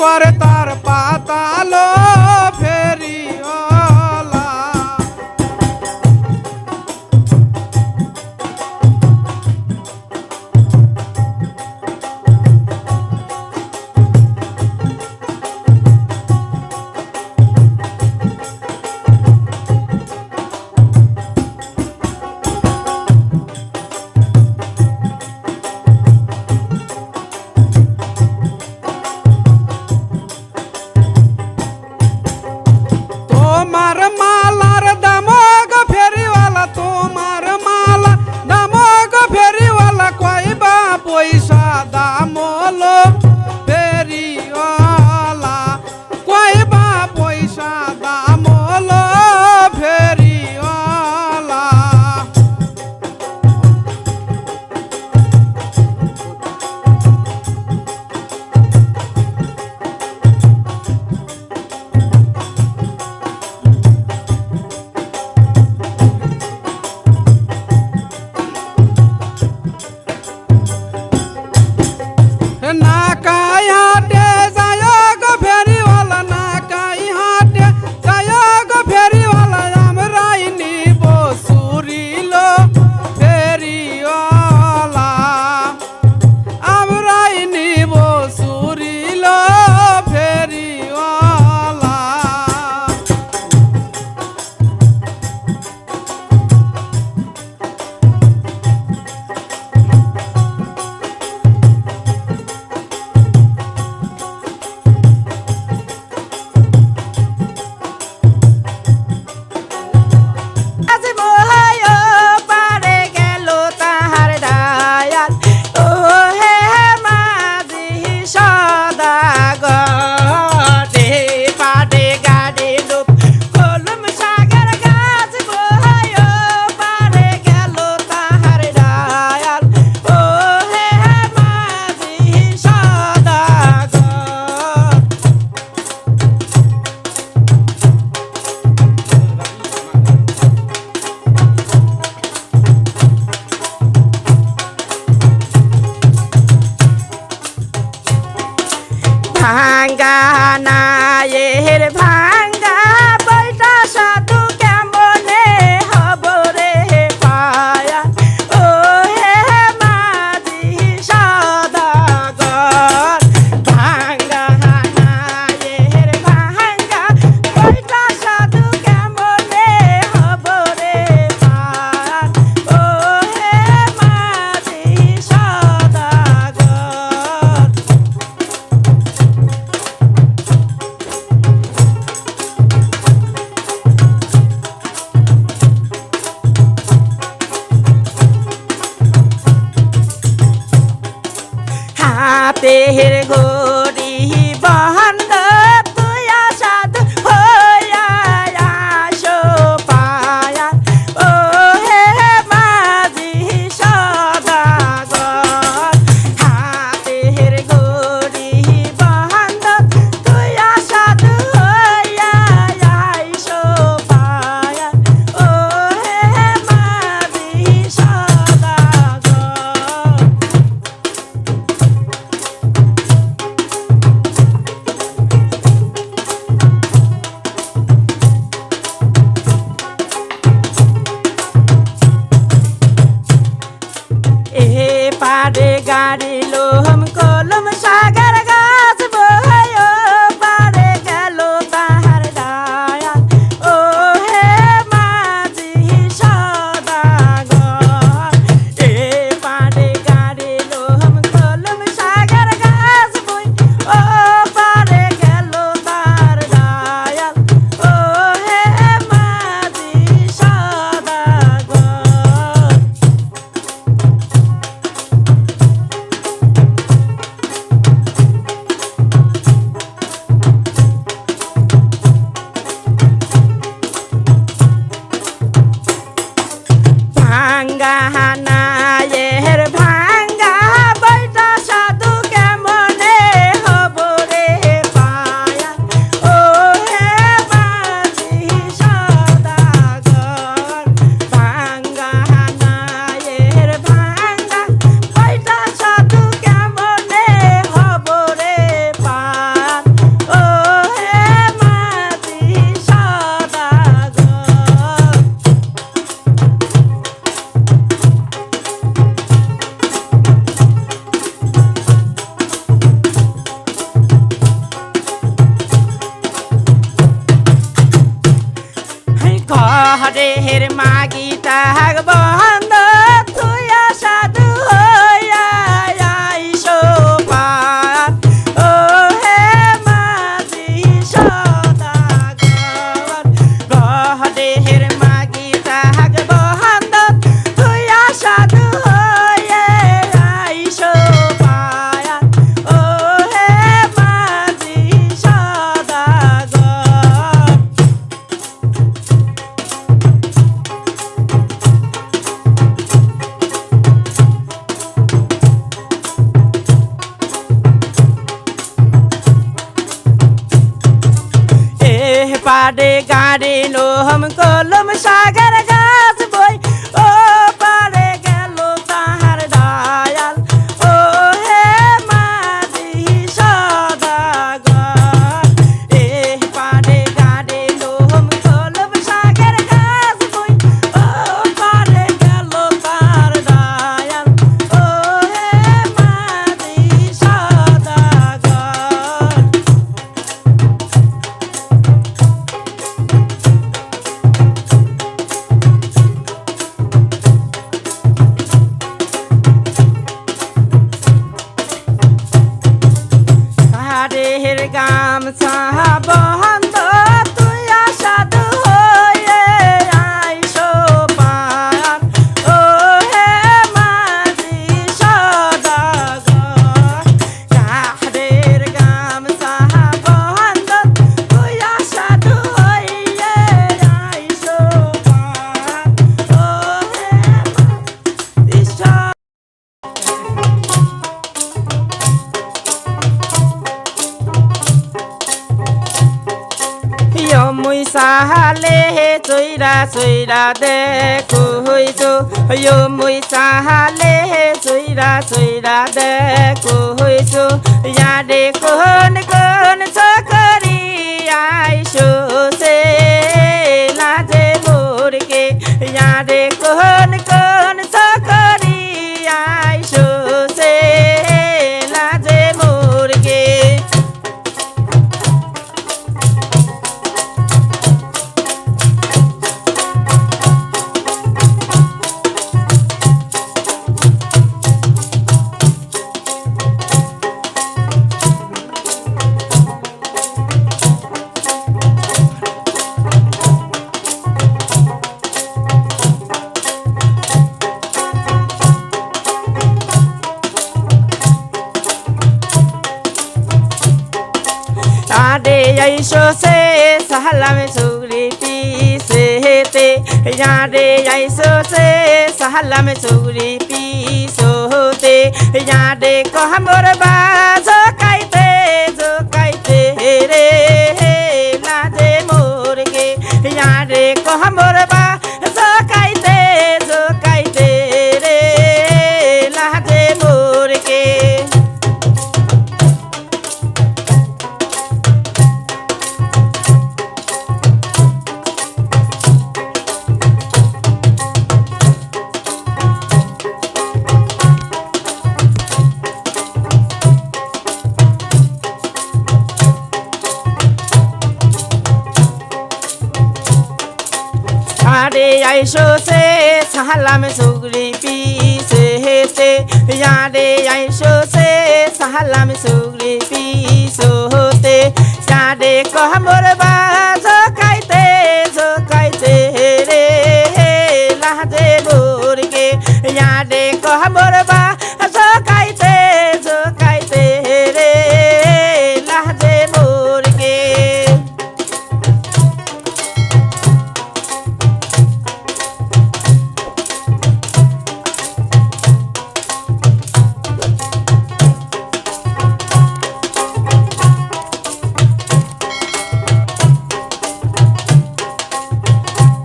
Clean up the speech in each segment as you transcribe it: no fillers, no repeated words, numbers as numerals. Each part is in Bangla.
করে তার পাতালো ফেরিওয়ালা। তোমার মালার দাম গো ফেরিওয়ালা, তোমার মালা দাম গো ফেরিওয়ালা, কয়বা পয়সা দাম হলো ফেরিওয়ালা, কয়বা পয়সা দাম হলো ফেরিওয়ালা। না কাই হাটে যায় গো ফেরিওয়ালা, না কাই হাটে যায় গো ফেরিওয়ালা, আমরাই নিব সুরিল ফেরিওয়ালা, আমরাই নিব সুরিল ফেরিওয়ালা। ভাঙ্গা নায়ের ভাঙ্গা বইটা সাধু কেমনে হব রে পায়া, ও হে মাঝি সদাগর। ভাঙ্গা নায়ের ভাঙ্গা বইটা সাধু কেমনে হব রে পায়া, ও হে মাঝি সদাগর। তাহাক বন্ধ তুইয়া সাধু হইয়া আইসো পার ও হে মাঝি সদাগর গহদেহের মাগি তাহাক বন্ধ তুইয়া সাধু হইয়া আইসো পার ও হে মাঝি সদাগর पाड़े गाड़ी नो हम कोलम सागर गाछ बोई ओ पाड़े गेलो ताहार डायल ओ हे माझी सदागर ए पाड़े गाड़ी नो हम कोलम सागर गाछ बोई ओ पाड़े गेलो ताहार डायल ओ हे माझी सदागर হারের গাম সাহা বন্ধ তুই সাধু হয়ে আইসো পার ও হে মাঝি সদাগর হারের গাম সাহা বন্ধ তুই সাধু হয়ে আইসো পার ও হে মাঝি মুই সাহালে চৈরা চৈরা দেখো হইছো মুই সাহালে চৈরা চৈরা দেখো হইছো ইয়ারে কোন কোন চকরি আইসো সে লাজে মোরকে ইয়ারে কোন কোন চকরি আইসো সে লাজে মোরকে आडे आइसो से सहलाम सुगरी पीसे हेते याडे आइसो से सहलाम सुगरी पीसो होते याडे कहमोर बाजो काइते रे लाजे मोर के याडे कहमोर बाजो काइते रे लाजे मोर के आडे आइसो से सहलाम सुगरी पीसे हेते याडे आइसो से सहलाम सुगरी पीसो होते याडे कहमोर बाजो काइते रे लाजे मोर के याडे कहमोर बाजो काइते रे लाजे मोर के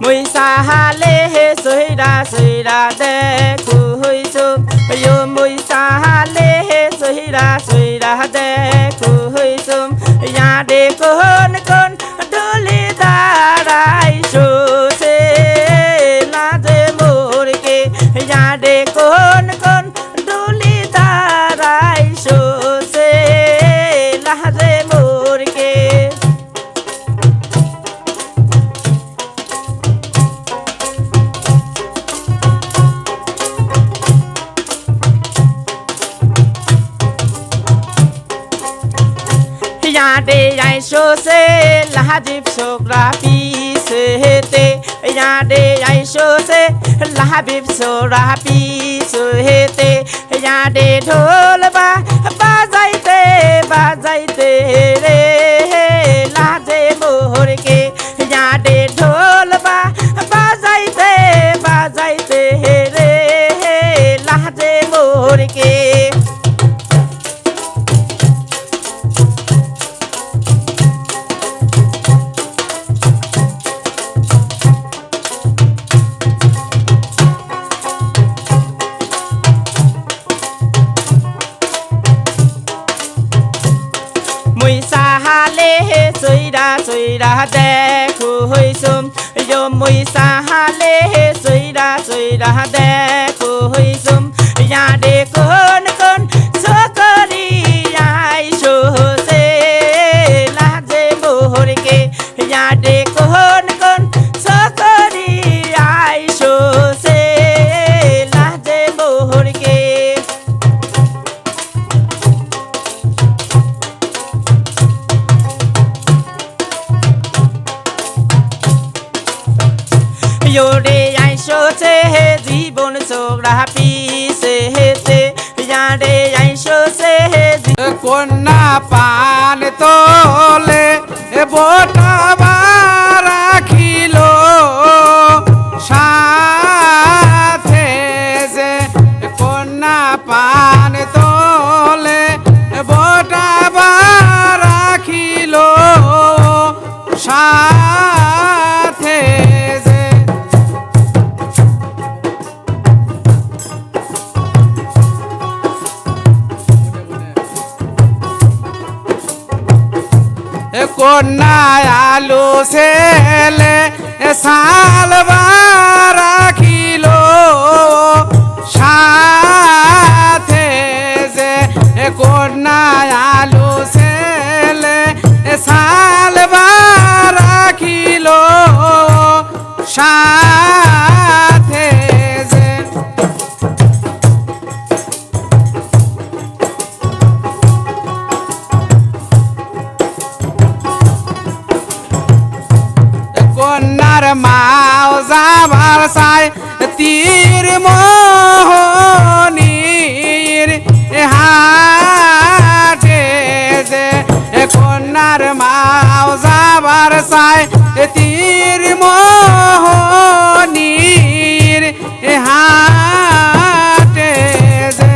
মুই সাহালে হে সহিরা সহিরা দেখো হইছো মুই সাহালে হে সহিরা সহিরা দেখো হইছো ইয়াডে কোন কোন ডলি দাঁড়াইছো সে লাজে মোরকে ইয়াডে কোন কোন ডলি দাঁড়াইছো সে লাজে মোরকে Yade aisho se lahajib sokra pisete Yade aisho se lahabib sora pisete Yade dholba bajaite re laje mohorke Yade dholba bajaite re laje mohorke Mui sahale soira dekhu hoisum yo mui sahale soira dekhu hoisum yade kon sokari aisho se laje mohorke yade kon sokari aisho se laje mohorke Yode aisho se জীবন সোগরা পিসেতে Yade aisho se কন্যা পান তোলে বোটা রাখিল সাথে যে কন্যা পান তোলে বোটা রাখিল সাথে যে কন্যা আলু ছেলে সালবা রাখিল সাথে যে কন্যা আলু ছেলে সালবা রাখিল সাথে যে কন্যার মাও যাবার সাই তীর মোহনীর হাটে যে কন্যার মাও যাবার সাই তীর মোহনীর হাটে যে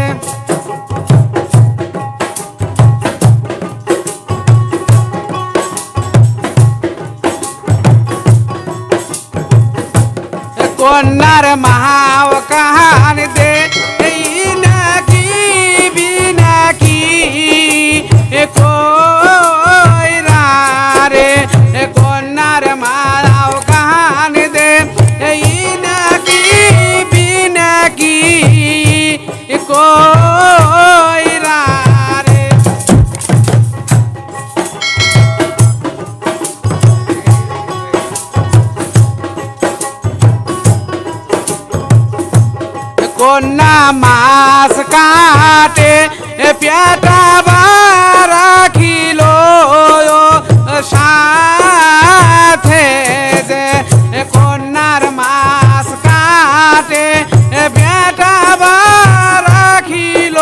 কন্যার মাও কাহান দে নাকি বিনাকি কইরা রে কন্যার মাও কাহান দে নাকি বিনাকি কইরা রে কন্যা মাছ কাটে পেটা রাখিল সাথে যে কন্যার মাছ কাটে পেটা রাখিল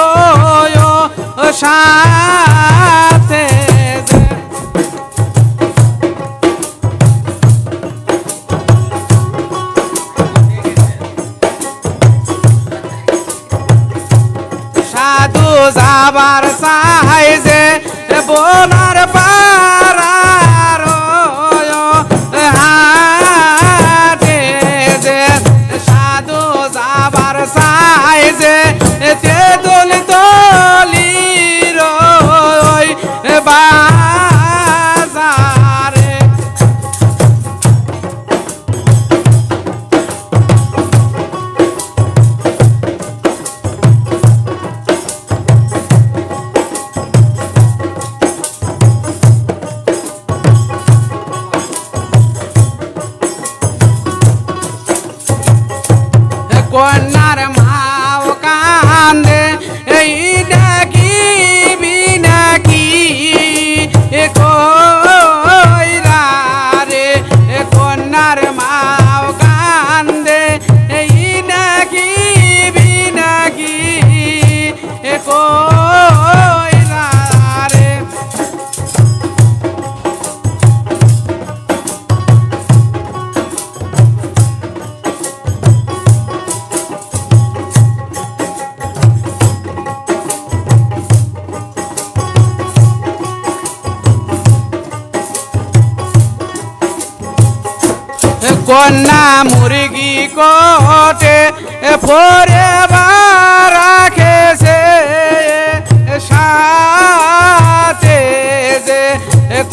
সাথে যে সাধু যাবার চাই যে বোনার পারার হাটে যে সাধু যাবার চাই যে তেঁতুল তলির বাজারে কন্যা মুরগি কোটে পরে রাখেছে সাথে যে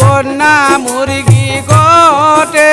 কন্যা মুরগি কোটে